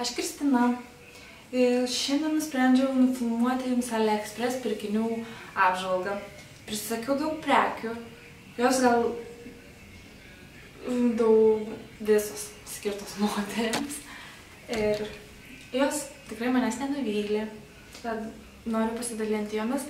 Aš Kristina. Šiandien nusprendžiau nufilmuoti jums AliExpress pirkinių apžvalgą. Prisisakiau daug prekių. Jos gal daug visos skirtos moterims. Ir jos tikrai manęs nenuvylė. Tad noriu pasidalinti jomis.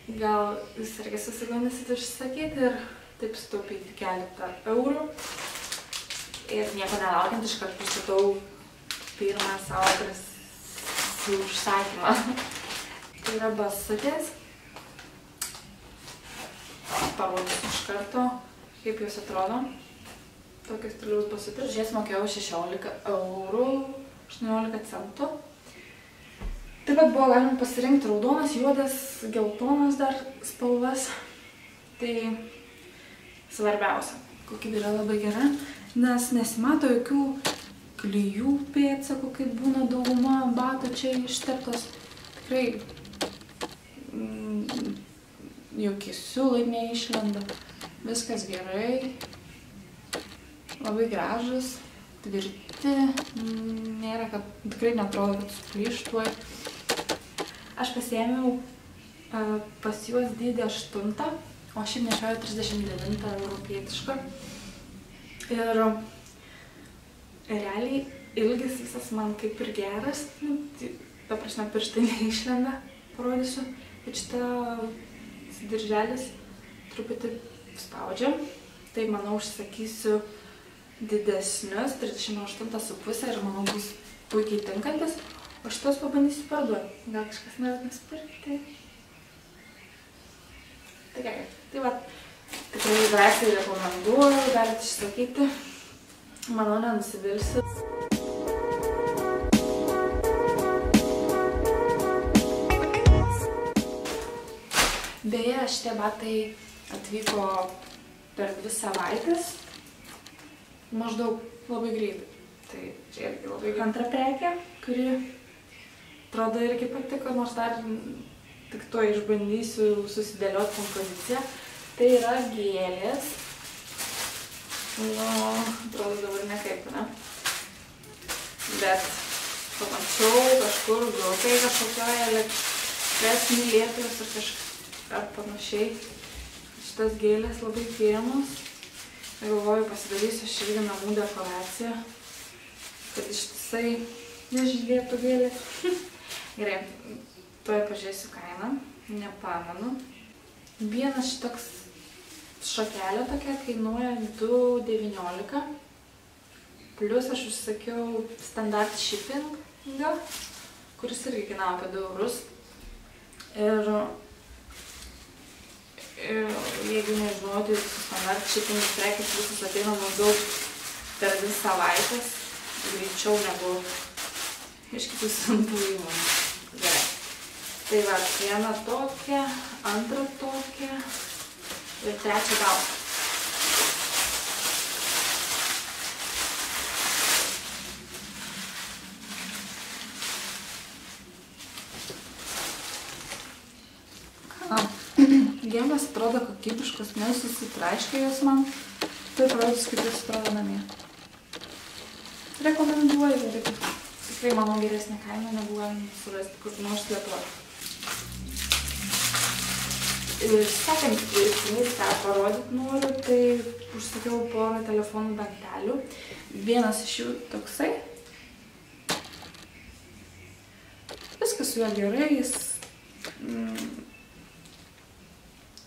Gal jūs irgi susigundysit užsisakyti ir taip sutaupyti keletą eurų. Ir nieko nelaukiant iškart pristatau pirmą savo užsakymą. Tai yra basutės. Parodysiu iš karto, kaip jos atrodo. Tokios stiliaus basutės. Žies mokėjau 16 eurų 18 centų. Taip pat buvo galima pasirinkti raudonas, juodas, geltonas dar spalvas. Tai svarbiausia, kokybė yra labai gera, nes nesimato jokių klijų pėdsakų, kaip būna dauguma batų čia išteptos. Tikrai jokie siūlai neišlenda. Viskas gerai. Labai gražus, tvirti. Nėra, kad tikrai neatrodo, kad suplyštuoj. Aš pasiėmiau pas juos dydį 8, o šiaip nešioju 39 europietišką. Ir realiai ilgis visas man kaip ir geras, ta prasme pirštai neišlenda, parodysiu, bet šitą dirželis truputį spaudžia, tai manau užsakysiu didesnius, 38,5 ir manau bus puikiai tinkantis, o šitos pabandysiu parduoti, gal kažkas norėtų nusipirkti. Tai gerai, tai va, tikrai drąsiai rekomenduoju, galite išsakyti. Manau, nenusivilsiu. Beje, šitie batai atvyko per 2 savaitės. Maždaug labai greitai. Tai čia irgi labai antra prekė, kuri atrodo irgi patiko, nors dar tik to išbandysiu susidėlioti kompoziciją. Tai yra gėlės. Nu, atrodo dabar nekaip, ne? Bet pamačiau kažkur grupėje kažkokioje AliExpress mylėtojos ar kažką panašiai. Šitas gėlės labai pirmos. Galvoju, pasidarysiu aš irgi namų dekoraciją, kad ištisai nežydėtų gėlės. Gerai, tuoj pažiūrėsiu kainą, nepamenu. Vienas šitoks šakelė tokia kainuoja 2,19. Plius aš užsakiau standart shippingą, kuris irgi kainavo apie 2 eurus. Ir jeigu nežinoti, su standart shipping prekės visus ateina maždaug per 2 savaitės, greičiau negu iš kitų siuntų įmonių. Gerai. Tai va, viena tokia, antra tokia. Ir trečią gal. Gėlės atrodo kokybiškos, nesusitraiškia jos man. Tai parodys, kaip jos atrodo namie. Rekomenduoju, tikrai manau geresnė kaina, negu galim surasti kur nors Lietuvoje. Sekant pirkinys, ką parodyti noriu, tai užsakiau porą telefonų dangtelių. Vienas iš jų toksai. Viskas su juo gerai, jis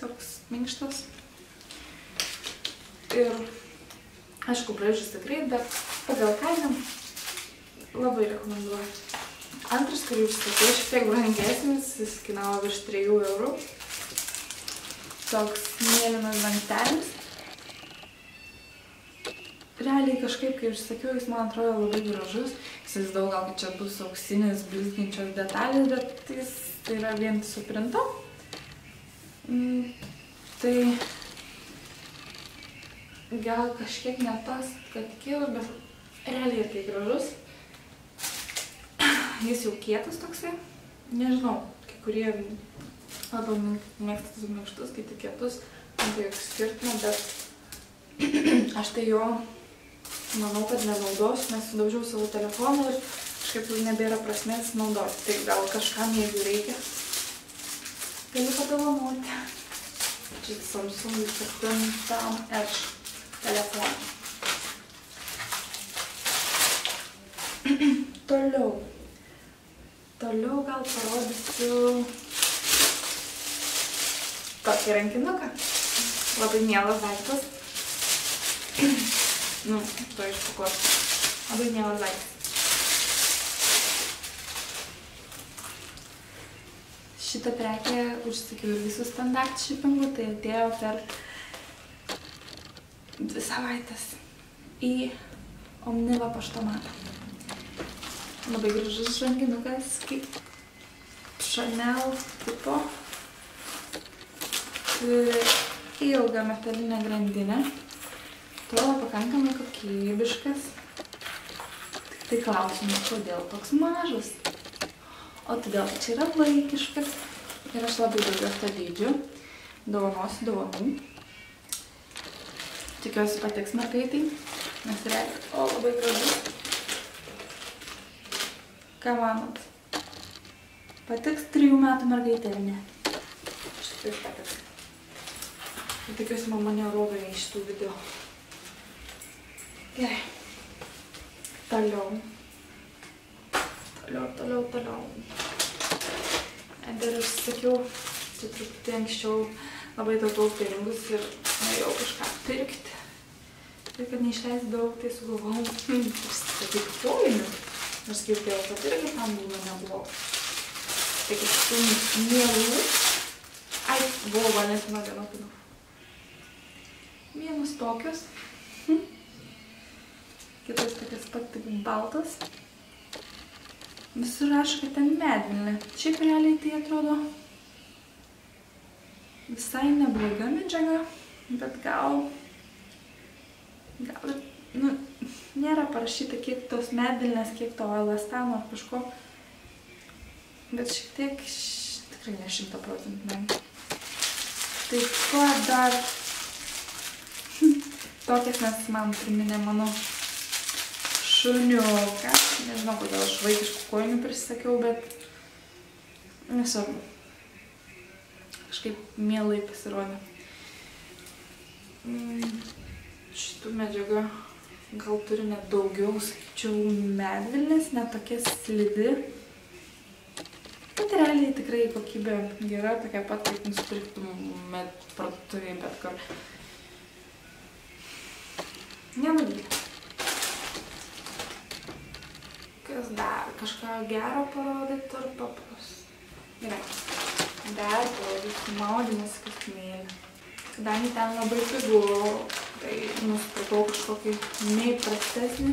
toks minkštas. Ir, aišku, braižas tikrai, bet pagal kainą labai rekomenduoju. Antras, kurį užsakiau, šiek tiek brangesnis, jis kainavo virš 3 eurų. Toks mėlynas dangtelis. Realiai kažkaip, kaip ir sakiau, jis man atrodo labai gražus. Įsivaizdavau, gal kad čia bus auksinės blizginčios detalės, bet jis tai yra vientiso printo. Tai gal kažkiek ne tas, kad tikėjau, bet realiai ir tai gražus. Jis jau kietas toksai. Nežinau, kai kurie labiau mėgstas minkštus, kiti kietus, tai joks skirtumo, bet aš tai jo manau, kad nenaudosiu, nes sudaužiau savo telefoną ir kažkaip nebėra prasmės naudoti. Tai gal kažkam, jeigu reikia, galiu padovanoti. Čia Samsung 7S telefoną. Toliau gal parodysiu tokį rankinuką. Labai mielas daiktas. To išpakuosiu. Labai mielas daiktas. Šitą prekę užsakiau ir visų standart shippingų, tai atėjo per 2 savaitės į Omniva paštomatą. Labai gražus rankinukas, kaip Chanel tipo. Turi ilgą metalinę grandinę. Atrodo pakankamai kokybiškas. Tik tai klausimas, kodėl toks mažas. O todėl, kad čia yra vaikiškas. Ir aš labai daugiau to dydžiu. Dovanosiu dovanų. Tikiuosi patiks mergaitai. Nes reikia, labai gražus. Ką manot? Patiks 3 metų mergaitė, ar ne? Aš taip patiks. Tikiuosi, mama nerodo iš tų video. Gerai. Toliau. Dar aš sakiau, čia truputį anksčiau labai taupau pinigus ir norėjau kažką pirkti. Ir kad neišleisiu daug, tai sugalvojau užsisakyti kojinių. Nors girdėjau, kad irgi tam būna neblogai. Tai kaip tų mielų. Ai, buvo Valentina viena pinų. Vienas tokios. Kitas tokias pat tik baltas. Visur rašo, kad ten medvilnė. Šiaip realiai tai atrodo visai nebloga medžiaga, bet gal nėra parašyta, kiek tos medvilnės, kiek to elastano ar kažko, bet šiek tiek, tikrai ne 100%. Tai ko dar tokias, nes man priminė mano šuniuką. Nežinau, kodėl aš vaikiškų kojinių prisisakiau, bet nesvarbu. Kažkaip mielai pasirodė. Šitų medžiaga gal turi net daugiau, sakyčiau, medvilnės, net tokia slidi. Bet realiai tikrai kokybė gera, tokia pat, kaip nusipirktum parduotuvėje, bet kur. Nenudyk. Kas dar? Kažką gero parodyti ar paprastą? Gerai. Dar parodysiu maudymosi kostiumėlį. Kadangi ten labai pigu, tai nusipirkau kažkokį neįprastesnį.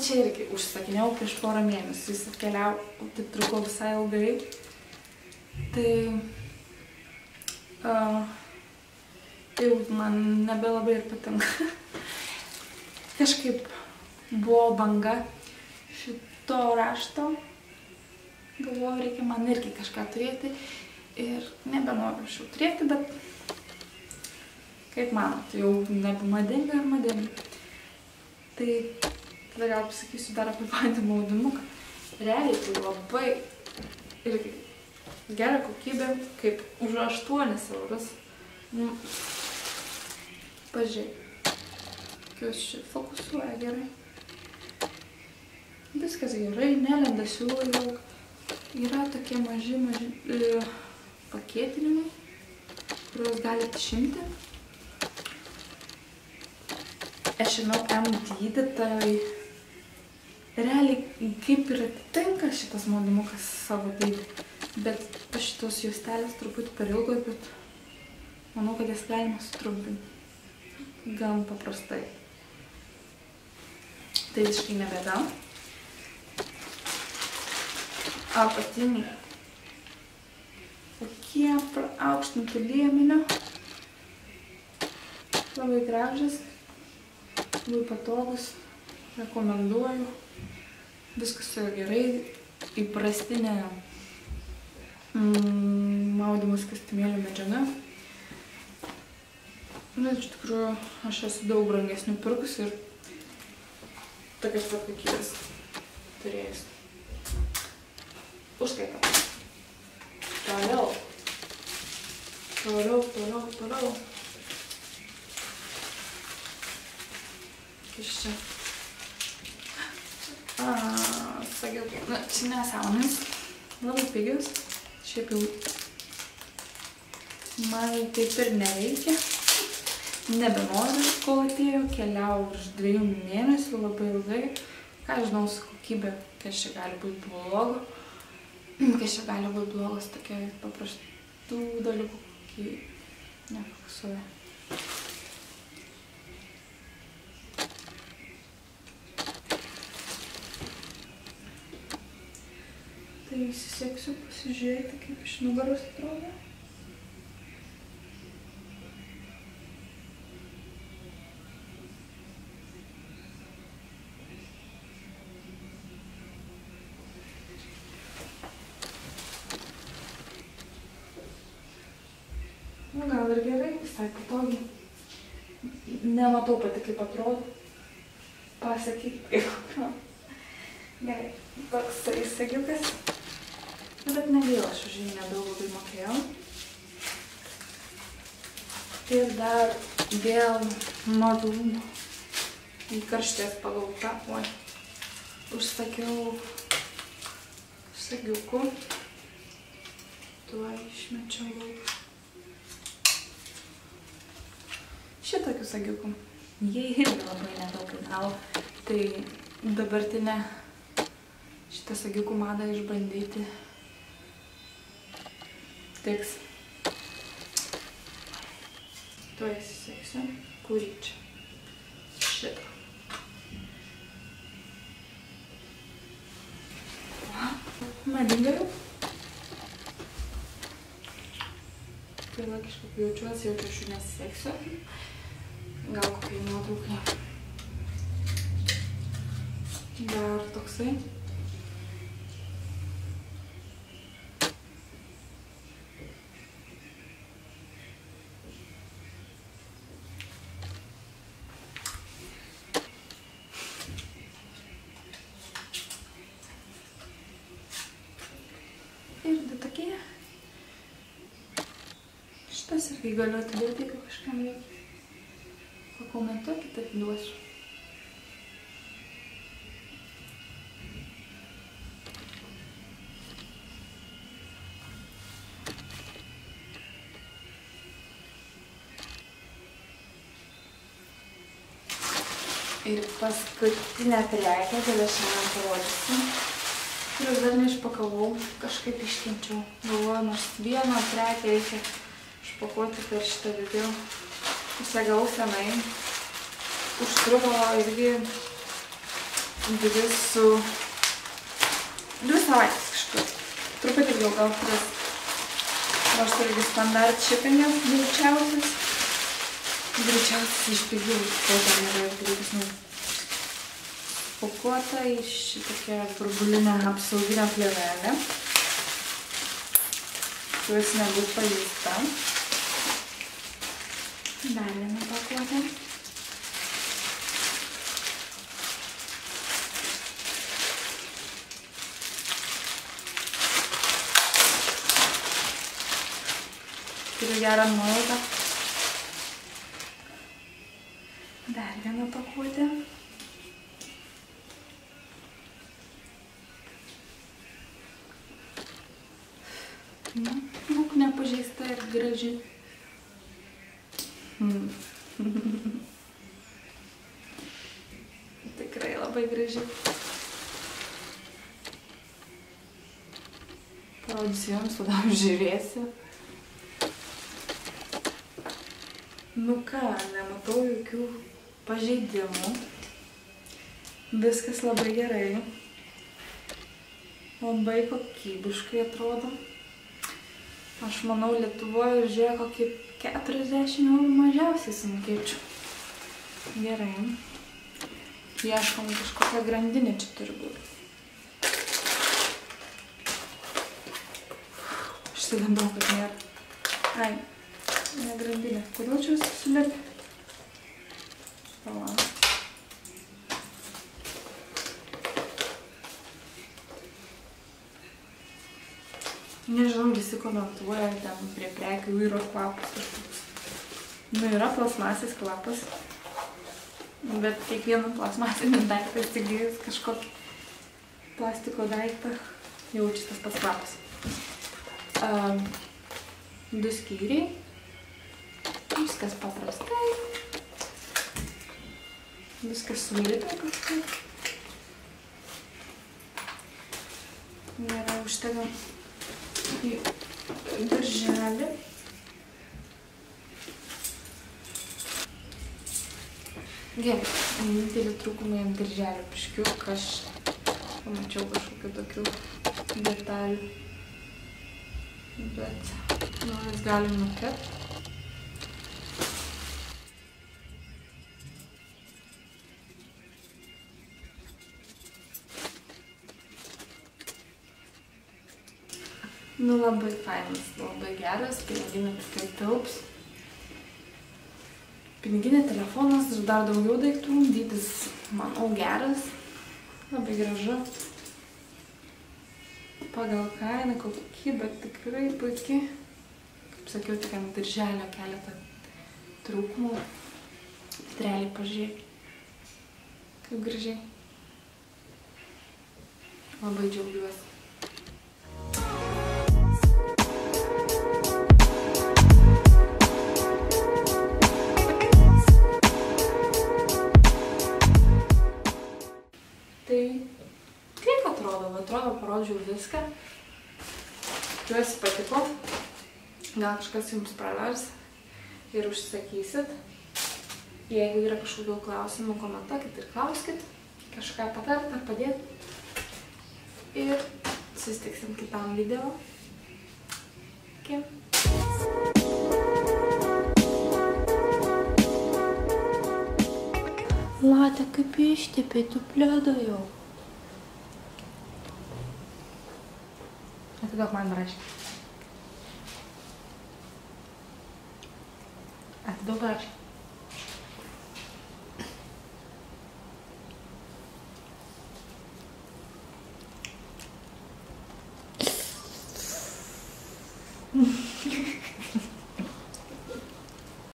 Čia irgi užsakinėjau prieš porą mėnesių. Jis atkeliavo, taip truko visai ilgai. Tai jau man nebelabai ir patinka. Kažkaip buvo banga šito rašto. Galvoju, reikia man irgi kažką turėti. Ir nebenoriu aš jau turėti, bet kaip manot, jau nebemadinga ar madinga. Tai tada gal pasakysiu dar apie patį maudymuką. Realiai tai labai irgi gera kokybė, kaip už 8 eurus. Pažiūrėk. Kios čia fokusuoja gerai. Viskas gerai, nelenda siūlai daug. Yra tokie maži pakėtinimai, kuriuos galite išimti. Aš žinau M dydį, tai realiai kaip ir atitinka šitas maudymukas savo dydį. Bet šitos juostelės truputį per ilgos, bet manau, kad jas galima sutrumpinti. Gan paprastai. Tai visiškai nebėda. Apatiniai. Tokie aukštintų liemenio. Labai gražus. Labai patogus. Rekomenduoju. Viskas yra gerai. Įprastinė maudymosi kostiumėlio medžiaga. Iš tikrųjų, aš esu daug brangesnių pirkus ir tokias pat kokybės turėjus. Užskaitam. Toliau. Iš čia. Sakiau, čia nesąmonės. Labai pigius. Šiaip jau man taip ir nereikia. Nebenoriu, kol atėjo, keliau už 2 mėnesių labai ilgai. Ką žinau su kokybė, kas čia gali būti blogo. Kas čia gali būti blogas, tokia paprastų dalykų, kokį nefokusuoja. Tai įsiseksiu pasižiūrėti, kaip iš nugaros atrodo. Gal ir gerai, visai patogiai. Nematau pati, kaip atrodo. Pasakyk, kaip atrodo. Gerai, toksai sagiukas. Bet negaila, aš už jį nedaug labai mokėjau. Ir dar dėl madų į karštės pagauta. Oi, užsakiau sagiukų. Tuo išmečiau lauk. Šitokių sagiukų. Jie irgi labai nedaug kainavo. Tai dabartinę šitą sagiukų madą išbandyti tiks. Tuo įsiseksiu. Kurį čia? Šitą. Madinga jau. Tai kažkaip jaučiuosi, aš jų nesiseksiu. Gal kokiai nuotraukai. Dar toksai. Ir du tokie. Šitas irgi galiu atiduoti, jeigu kažkam reikia. Pakomentuokite, atiduosiu. Ir paskutinę prekę, kurią šiandien parodysiu. Kurios dar neišpakavau, kažkaip iškenčiau. Galvoju, nors vieną prekę reikia išpakuoti per šitą video. Užsagavau senai. Užtruko irgi 2 savaitės kažkur. Truputį ilgiau gal 3. Nors irgi standart shippingas greičiausias. Greičiausias iš pigių. Kol dar nėra greitesnių. Pakuota į šitokią burbulinę apsauginę plėvelę. Kuris nebus pažįsta. Dar vieną pakuotę. Turiu gerą nuojautą. Dar vieną pakuotę. Būk nepažeista ir graži. Tikrai labai graži. Parodysiu jums, tada žiūrėsiu. Nu ką, nematau jokių pažeidimų. Viskas labai gerai. Labai kokybiškai atrodo. Aš manau, Lietuvoje žiūrėjo kokį 40 eurų mažiausiai sumokėčiau. Gerai. Ieškom kažkokią grandinę čia turi būti. Išsigandau, kad nėra. Ai, ne grandinė. Kodėl čia viskas sulėpė? Palauk. Nežinau, visi komentuoja, ten prie prekių yra kvapas kažkoks. Nu, yra plasmasės kvapas, bet kiekvieną plasmasinį daiktą įsigijus kažkokį plastiko daiktą jaučia tas pats kvapas. 2 skyriai, viskas paprastai, viskas sulipę kažkaip. Gerai, užtegam į darželį. Gerai, vienintelį trūkumai ant darželio piškiuk, aš pamačiau kažkokių tokių detalių, bet jas galim nukrept. Nu, labai fainas, labai geras, piniginė tikrai tilps. Piniginė, telefonas ir dar daugiau daiktų, dydis, manau, geras, labai gražu. Pagal kainą, kokybę tikrai puikiai. Kaip sakiau, tik ant darželio keletą trūkumų. Realiai pažiūrėk, kaip gražiai. Labai džiaugiuosi. Tai kaip atrodo, parodžiau viską. Tikiuosi patiko. Gal kažkas jums pravers ir užsisakysit. Jeigu yra kažkokių klausimų, komentuokit ir klauskit. Kažką patart ar padėt. Ir susitiksim kitam video. Iki. Latė, kaip ištepė, tu pledą jau. Atiduok man braškę. Atiduok braškę.